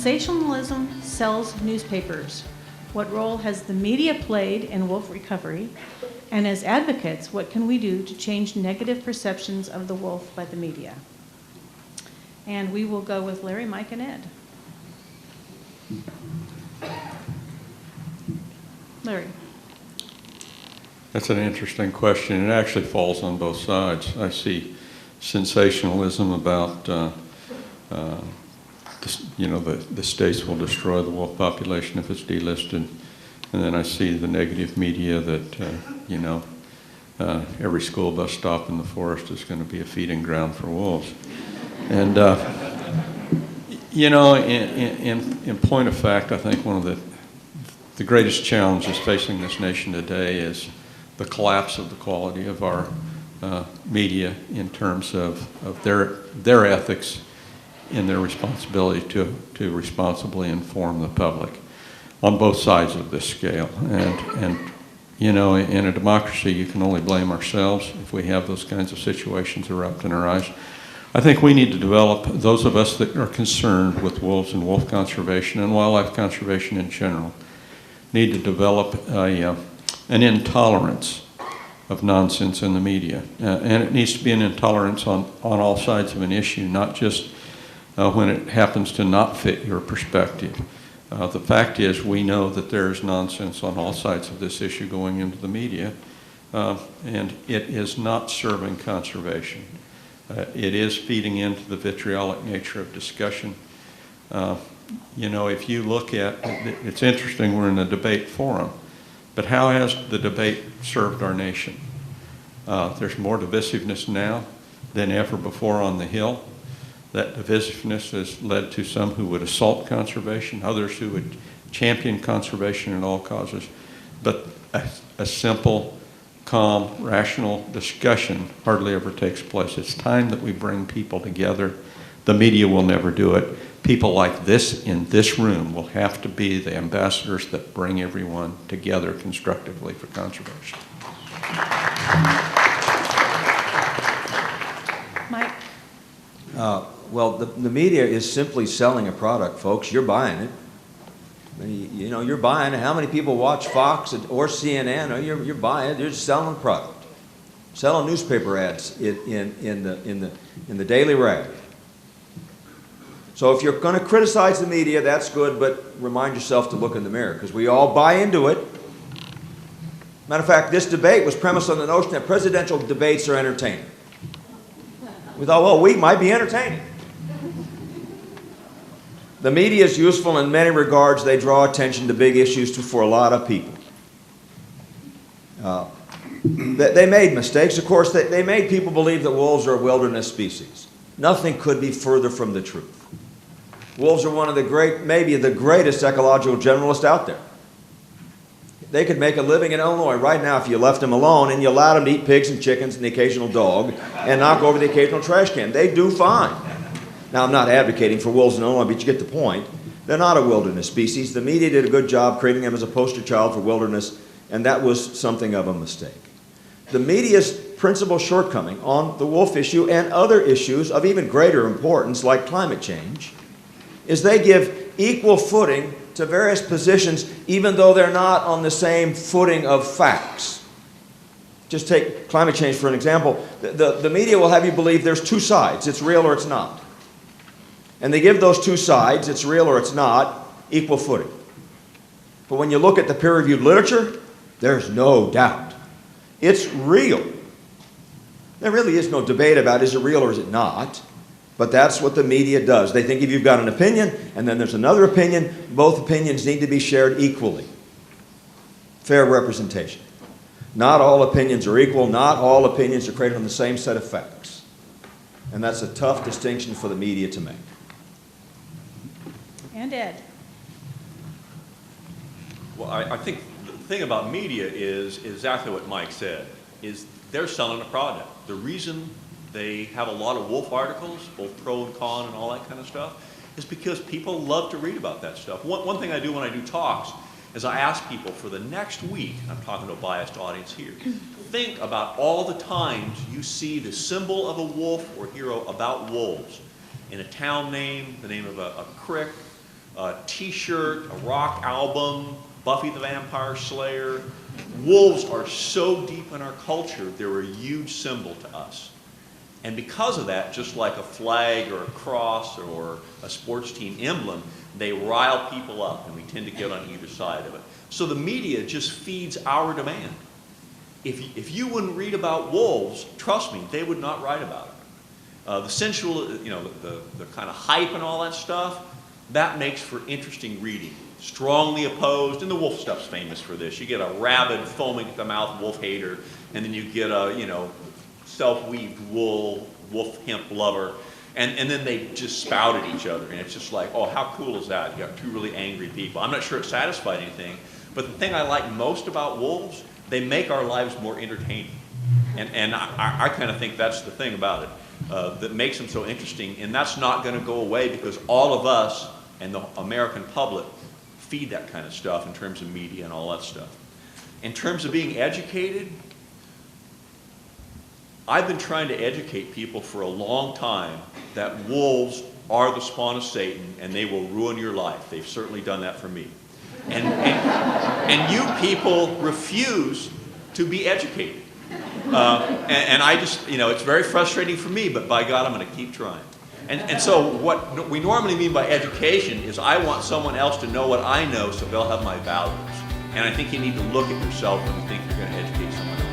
Sensationalism sells newspapers. What role has the media played in wolf recovery? And as advocates, what can we do to change negative perceptions of the wolf by the media? And we will go with Larry, Mike, and Ed. Larry. That's an interesting question. It actually falls on both sides. I see sensationalism about the states will destroy the wolf population if it's delisted. And then I see the negative media that, every school bus stop in the forest is going to be a feeding ground for wolves. And, in point of fact, I think one of the greatest challenges facing this nation today is the collapse of the quality of our media in terms of their ethics in their responsibility to responsibly inform the public on both sides of this scale. And in a democracy, you can only blame ourselves if we have those kinds of situations erupt in our eyes. I think we need to develop, those of us that are concerned with wolves and wolf conservation and wildlife conservation in general, need to develop an intolerance of nonsense in the media. And it needs to be an intolerance on all sides of an issue, not just when it happens to not fit your perspective. The fact is, we know that there is nonsense on all sides of this issue going into the media, and it is not serving conservation. It is feeding into the vitriolic nature of discussion. If you look at, it's interesting, we're in a debate forum, but how has the debate served our nation? There's more divisiveness now than ever before on the Hill. That divisiveness has led to some who would assault conservation, others who would champion conservation at all causes. But a simple, calm, rational discussion hardly ever takes place. It's time that we bring people together. The media will never do it. People like this in this room will have to be the ambassadors that bring everyone together constructively for conservation. Mike. Well, the media is simply selling a product, folks. You're buying it. You're buying it. How many people watch Fox or CNN? You're buying it. They're just selling a product, selling newspaper ads in the Daily Rag. So if you're going to criticize the media, that's good, but remind yourself to look in the mirror, because we all buy into it. Matter of fact, this debate was premised on the notion that presidential debates are entertaining. We thought, well, we might be entertaining. The media is useful in many regards. They draw attention to big issues for a lot of people. They made mistakes. Of course, they made people believe that wolves are a wilderness species. Nothing could be further from the truth. Wolves are one of maybe the greatest ecological generalists out there. They could make a living in Illinois right now if you left them alone and you allowed them to eat pigs and chickens and the occasional dog and knock over the occasional trash can. They do fine. Now, I'm not advocating for wolves in Illinois, but you get the point. They're not a wilderness species. The media did a good job creating them as a poster child for wilderness, and that was something of a mistake. The media's principal shortcoming on the wolf issue and other issues of even greater importance, like climate change, is they give equal footing to various positions, even though they're not on the same footing of facts. Just take climate change for an example. The media will have you believe there's two sides. It's real or it's not. And they give those two sides, it's real or it's not, equal footing. But when you look at the peer-reviewed literature, there's no doubt. It's real. There really is no debate about is it real or is it not. But that's what the media does. They think if you've got an opinion and then there's another opinion, both opinions need to be shared equally. Fair representation. Not all opinions are equal. Not all opinions are created on the same set of facts. And that's a tough distinction for the media to make. And Ed. Well, I think the thing about media is exactly what Mike said, is they're selling a product. The reason they have a lot of wolf articles, both pro and con and all that kind of stuff, is because people love to read about that stuff. One thing I do when I do talks is I ask people for the next week, I'm talking to a biased audience here, think about all the times you see the symbol of a wolf or hero about wolves in a town name, the name of a creek, a t-shirt, a rock album, Buffy the Vampire Slayer. Wolves are so deep in our culture, they're a huge symbol to us. And because of that, just like a flag or a cross or a sports team emblem, they rile people up, and we tend to get on either side of it. So the media just feeds our demand. If you wouldn't read about wolves, trust me, they would not write about it. The sensual, the kind of hype and all that stuff, that makes for interesting reading. Strongly opposed, and the wolf stuff's famous for this. You get a rabid, foaming at the mouth wolf hater, and then you get a, self-weaved wool, wolf hemp lover, and then they just spout at each other, and it's just like, oh, how cool is that? You got two really angry people. I'm not sure it satisfied anything, but the thing I like most about wolves, they make our lives more entertaining. And I kind of think that's the thing about it, that makes them so interesting, and that's not going to go away because all of us and the American public feed that kind of stuff in terms of media and all that stuff. In terms of being educated, I've been trying to educate people for a long time that wolves are the spawn of Satan and they will ruin your life. They've certainly done that for me. And you people refuse to be educated. And I just, it's very frustrating for me, but by God, I'm going to keep trying. And so what we normally mean by education is I want someone else to know what I know so they'll have my values. And I think you need to look at yourself when you think you're going to educate someone else.